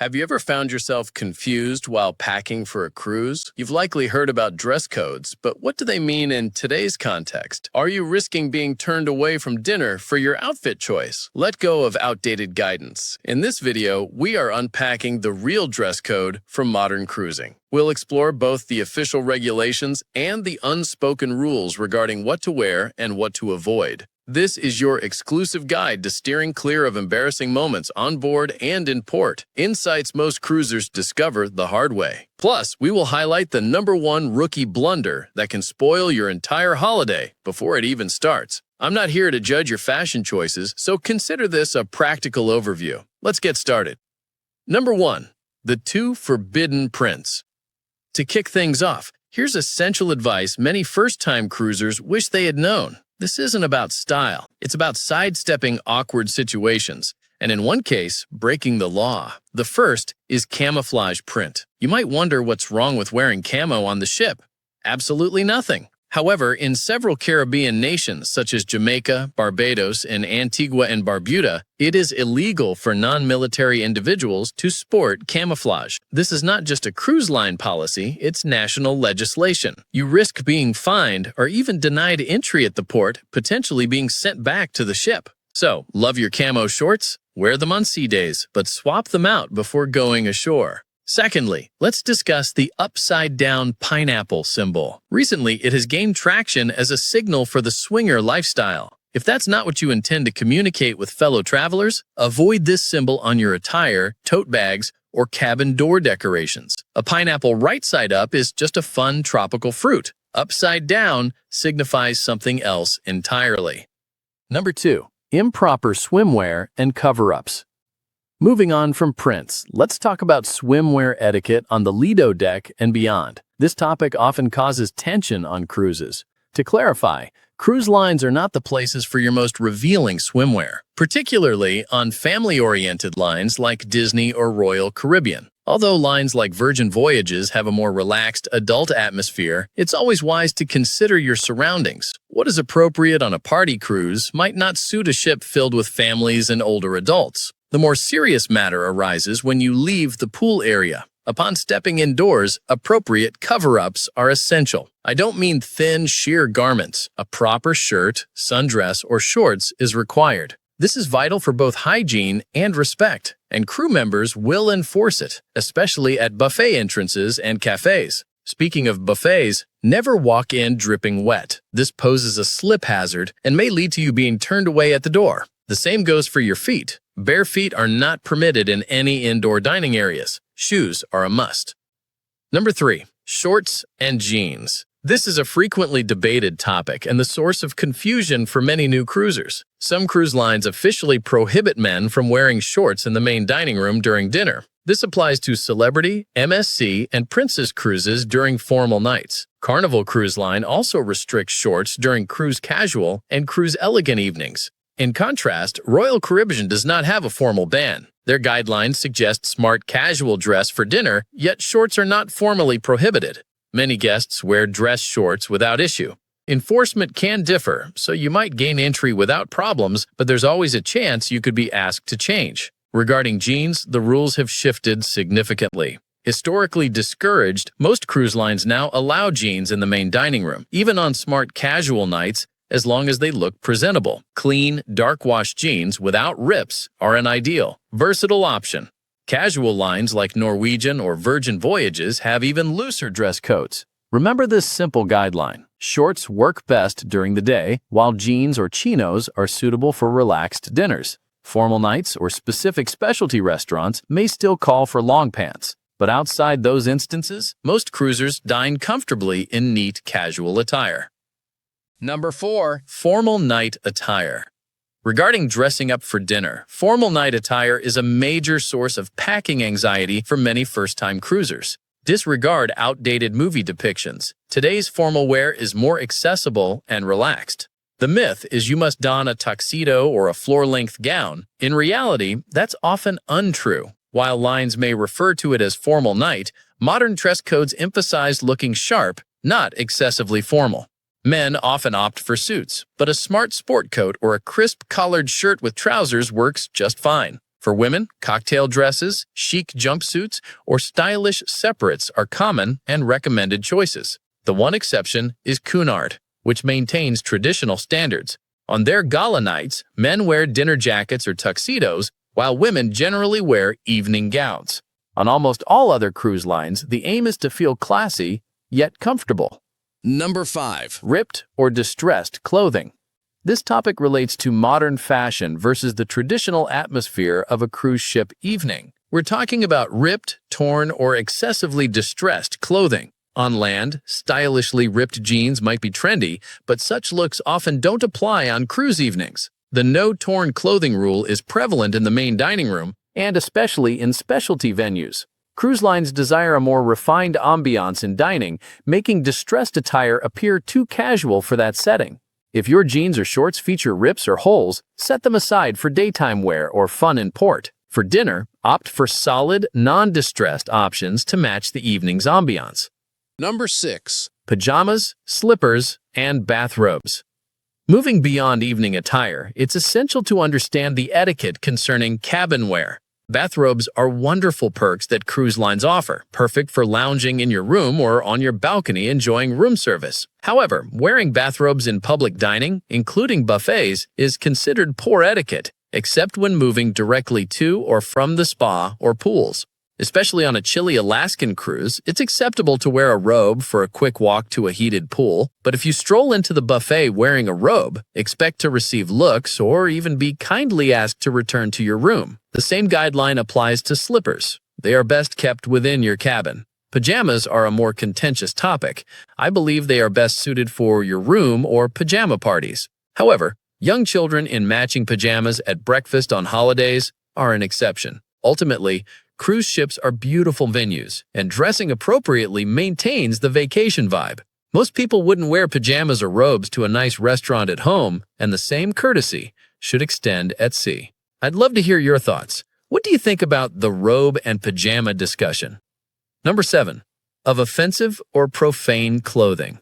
Have you ever found yourself confused while packing for a cruise? You've likely heard about dress codes, but what do they mean in today's context? Are you risking being turned away from dinner for your outfit choice? Let go of outdated guidance. In this video, we are unpacking the real dress code for modern cruising. We'll explore both the official regulations and the unspoken rules regarding what to wear and what to avoid. This is your exclusive guide to steering clear of embarrassing moments on board and in port. Insights most cruisers discover the hard way. Plus, we will highlight the #1 rookie blunder that can spoil your entire holiday before it even starts. I'm not here to judge your fashion choices, so consider this a practical overview. Let's get started. Number 1. The 2 forbidden prints. To kick things off, here's essential advice many first-time cruisers wish they had known. This isn't about style. It's about sidestepping awkward situations, and in one case, breaking the law. The first is camouflage print. You might wonder what's wrong with wearing camo on the ship. Absolutely nothing. However, in several Caribbean nations, such as Jamaica, Barbados, and Antigua and Barbuda, it is illegal for non-military individuals to sport camouflage. This is not just a cruise line policy, it's national legislation. You risk being fined or even denied entry at the port, potentially being sent back to the ship. So, love your camo shorts? Wear them on sea days, but swap them out before going ashore. Secondly, let's discuss the upside-down pineapple symbol. Recently, it has gained traction as a signal for the swinger lifestyle. If that's not what you intend to communicate with fellow travelers, avoid this symbol on your attire, tote bags, or cabin door decorations. A pineapple right side up is just a fun tropical fruit. Upside down signifies something else entirely. Number 2. Improper swimwear and cover-ups. Moving on from prints, let's talk about swimwear etiquette on the Lido deck and beyond. This topic often causes tension on cruises. To clarify, cruise lines are not the places for your most revealing swimwear, particularly on family-oriented lines like Disney or Royal Caribbean. Although lines like Virgin Voyages have a more relaxed, adult atmosphere, it's always wise to consider your surroundings. What is appropriate on a party cruise might not suit a ship filled with families and older adults. The more serious matter arises when you leave the pool area. Upon stepping indoors, appropriate cover-ups are essential. I don't mean thin, sheer garments. A proper shirt, sundress, or shorts is required. This is vital for both hygiene and respect, and crew members will enforce it, especially at buffet entrances and cafes. Speaking of buffets, never walk in dripping wet. This poses a slip hazard and may lead to you being turned away at the door. The same goes for your feet. Bare feet are not permitted in any indoor dining areas. Shoes are a must. Number 3. Shorts and jeans. This is a frequently debated topic and the source of confusion for many new cruisers. Some cruise lines officially prohibit men from wearing shorts in the main dining room during dinner. This applies to Celebrity, MSC, and Princess cruises during formal nights. Carnival Cruise Line also restricts shorts during cruise casual and cruise elegant evenings. In contrast, Royal Caribbean does not have a formal ban. Their guidelines suggest smart casual dress for dinner, yet shorts are not formally prohibited. Many guests wear dress shorts without issue. Enforcement can differ, so you might gain entry without problems, but there's always a chance you could be asked to change. Regarding jeans, the rules have shifted significantly. Historically discouraged, most cruise lines now allow jeans in the main dining room, even on smart casual nights, as long as they look presentable. Clean, dark-wash jeans without rips are an ideal, versatile option. Casual lines like Norwegian or Virgin Voyages have even looser dress codes. Remember this simple guideline. Shorts work best during the day, while jeans or chinos are suitable for relaxed dinners. Formal nights or specific specialty restaurants may still call for long pants, but outside those instances, most cruisers dine comfortably in neat casual attire. Number 4. Formal night attire. Regarding dressing up for dinner, formal night attire is a major source of packing anxiety for many first-time cruisers. Disregard outdated movie depictions. Today's formal wear is more accessible and relaxed. The myth is you must don a tuxedo or a floor-length gown. In reality, that's often untrue. While lines may refer to it as formal night, modern dress codes emphasize looking sharp, not excessively formal. Men often opt for suits, but a smart sport coat or a crisp collared shirt with trousers works just fine. For women, cocktail dresses, chic jumpsuits, or stylish separates are common and recommended choices. The one exception is Cunard, which maintains traditional standards. On their gala nights, men wear dinner jackets or tuxedos, while women generally wear evening gowns. On almost all other cruise lines, the aim is to feel classy, yet comfortable. Number 5. Ripped or distressed clothing. This topic relates to modern fashion versus the traditional atmosphere of a cruise ship evening. We're talking about ripped, torn, or excessively distressed clothing. On land, stylishly ripped jeans might be trendy, but such looks often don't apply on cruise evenings. The no torn clothing rule is prevalent in the main dining room, and especially in specialty venues. Cruise lines desire a more refined ambiance in dining, making distressed attire appear too casual for that setting. If your jeans or shorts feature rips or holes, set them aside for daytime wear or fun in port. For dinner, opt for solid, non-distressed options to match the evening's ambiance. Number 6. Pajamas, slippers, and bathrobes. Moving beyond evening attire, it's essential to understand the etiquette concerning cabin wear. Bathrobes are wonderful perks that cruise lines offer, perfect for lounging in your room or on your balcony enjoying room service. However, wearing bathrobes in public dining, including buffets, is considered poor etiquette, except when moving directly to or from the spa or pools. Especially on a chilly Alaskan cruise, it's acceptable to wear a robe for a quick walk to a heated pool, but if you stroll into the buffet wearing a robe, expect to receive looks or even be kindly asked to return to your room. The same guideline applies to slippers. They are best kept within your cabin. Pajamas are a more contentious topic. I believe they are best suited for your room or pajama parties. However, young children in matching pajamas at breakfast on holidays are an exception. Ultimately, cruise ships are beautiful venues, and dressing appropriately maintains the vacation vibe. Most people wouldn't wear pajamas or robes to a nice restaurant at home, and the same courtesy should extend at sea. I'd love to hear your thoughts. What do you think about the robe and pajama discussion? Number 7. Of offensive or profane clothing.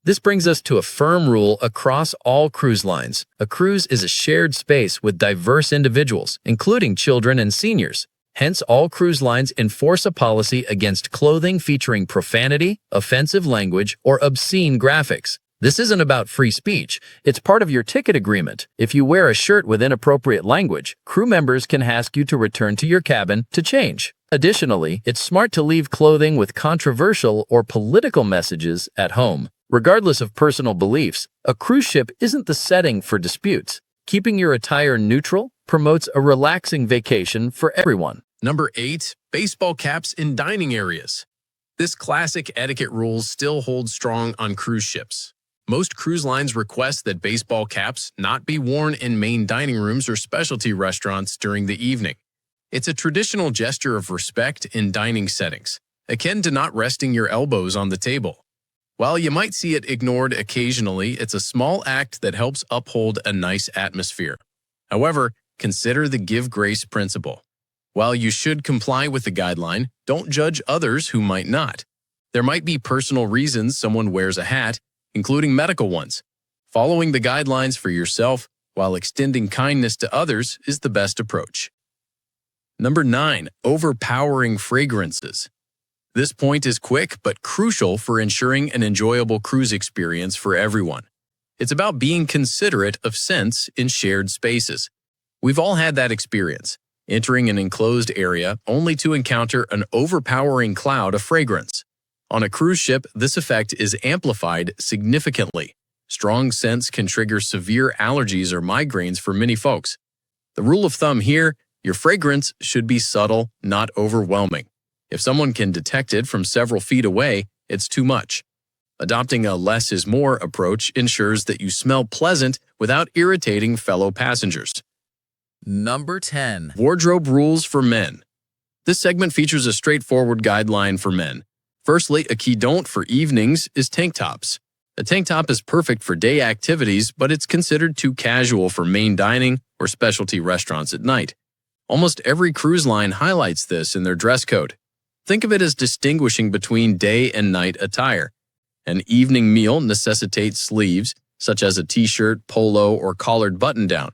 This brings us to a firm rule across all cruise lines. A cruise is a shared space with diverse individuals, including children and seniors. Hence, all cruise lines enforce a policy against clothing featuring profanity, offensive language, or obscene graphics. This isn't about free speech. It's part of your ticket agreement. If you wear a shirt with inappropriate language, crew members can ask you to return to your cabin to change. Additionally, it's smart to leave clothing with controversial or political messages at home. Regardless of personal beliefs, a cruise ship isn't the setting for disputes. Keeping your attire neutral promotes a relaxing vacation for everyone. Number 8. Baseball caps in dining areas. This classic etiquette rule still holds strong on cruise ships. Most cruise lines request that baseball caps not be worn in main dining rooms or specialty restaurants during the evening. It's a traditional gesture of respect in dining settings, akin to not resting your elbows on the table. While you might see it ignored occasionally, it's a small act that helps uphold a nice atmosphere. However, consider the give grace principle. While you should comply with the guideline, don't judge others who might not. There might be personal reasons someone wears a hat, including medical ones. Following the guidelines for yourself while extending kindness to others is the best approach. Number 9. Overpowering fragrances. This point is quick but crucial for ensuring an enjoyable cruise experience for everyone. It's about being considerate of scents in shared spaces. We've all had that experience, entering an enclosed area only to encounter an overpowering cloud of fragrance. On a cruise ship, this effect is amplified significantly. Strong scents can trigger severe allergies or migraines for many folks. The rule of thumb here, your fragrance should be subtle, not overwhelming. If someone can detect it from several feet away, it's too much. Adopting a less is more approach ensures that you smell pleasant without irritating fellow passengers. Number 10. Wardrobe rules for men. This segment features a straightforward guideline for men. Firstly, a key don't for evenings is tank tops. A tank top is perfect for day activities, but it's considered too casual for main dining or specialty restaurants at night. Almost every cruise line highlights this in their dress code. Think of it as distinguishing between day and night attire. An evening meal necessitates sleeves, such as a t-shirt, polo, or collared button-down.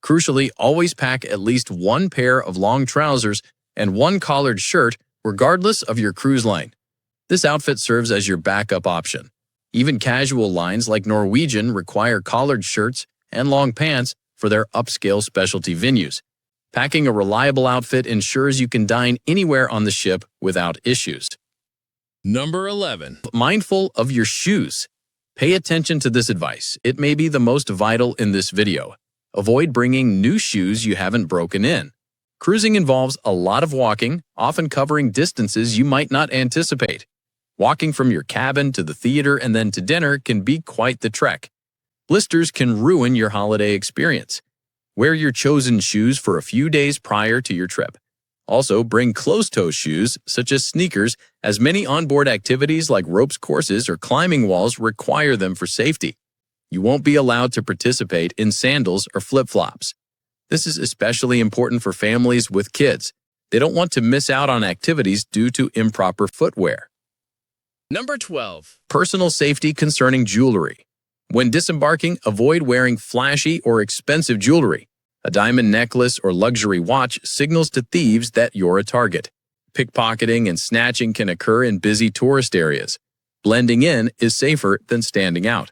Crucially, always pack at least one pair of long trousers and one collared shirt, regardless of your cruise line. This outfit serves as your backup option. Even casual lines like Norwegian require collared shirts and long pants for their upscale specialty venues. Packing a reliable outfit ensures you can dine anywhere on the ship without issues. Number 11. Mindful of your shoes. Pay attention to this advice. It may be the most vital in this video. Avoid bringing new shoes you haven't broken in. Cruising involves a lot of walking, often covering distances you might not anticipate. Walking from your cabin to the theater and then to dinner can be quite the trek. Blisters can ruin your holiday experience. Wear your chosen shoes for a few days prior to your trip. Also, bring closed-toe shoes, such as sneakers, as many onboard activities like ropes courses or climbing walls require them for safety. You won't be allowed to participate in sandals or flip-flops. This is especially important for families with kids. They don't want to miss out on activities due to improper footwear. Number 12. Personal safety concerning jewelry. When disembarking, avoid wearing flashy or expensive jewelry. A diamond necklace or luxury watch signals to thieves that you're a target. Pickpocketing and snatching can occur in busy tourist areas. Blending in is safer than standing out.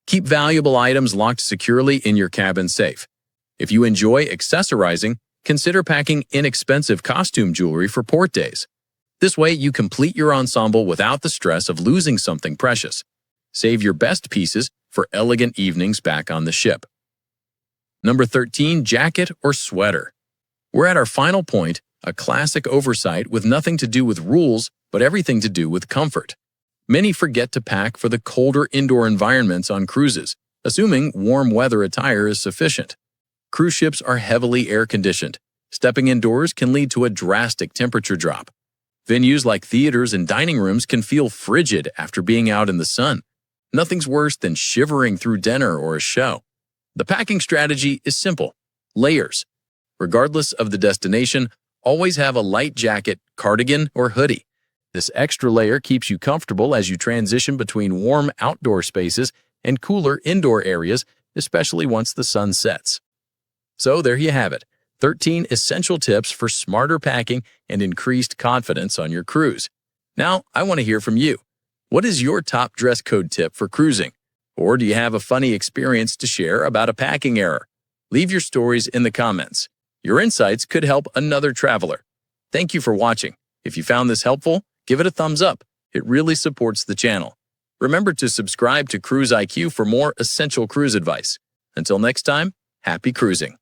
Keep valuable items locked securely in your cabin safe. If you enjoy accessorizing, consider packing inexpensive costume jewelry for port days. This way, you complete your ensemble without the stress of losing something precious. Save your best pieces for elegant evenings back on the ship. Number 13. Jacket or sweater. We're at our final point, a classic oversight with nothing to do with rules, but everything to do with comfort. Many forget to pack for the colder indoor environments on cruises, assuming warm weather attire is sufficient. Cruise ships are heavily air-conditioned. Stepping indoors can lead to a drastic temperature drop. Venues like theaters and dining rooms can feel frigid after being out in the sun. Nothing's worse than shivering through dinner or a show. The packing strategy is simple: layers. Regardless of the destination, always have a light jacket, cardigan, or hoodie. This extra layer keeps you comfortable as you transition between warm outdoor spaces and cooler indoor areas, especially once the sun sets. So there you have it, 13 essential tips for smarter packing and increased confidence on your cruise. Now, I want to hear from you. What is your top dress code tip for cruising? Or do you have a funny experience to share about a packing error? Leave your stories in the comments. Your insights could help another traveler. Thank you for watching. If you found this helpful, give it a thumbs up. It really supports the channel. Remember to subscribe to Cruise IQ for more essential cruise advice. Until next time, happy cruising.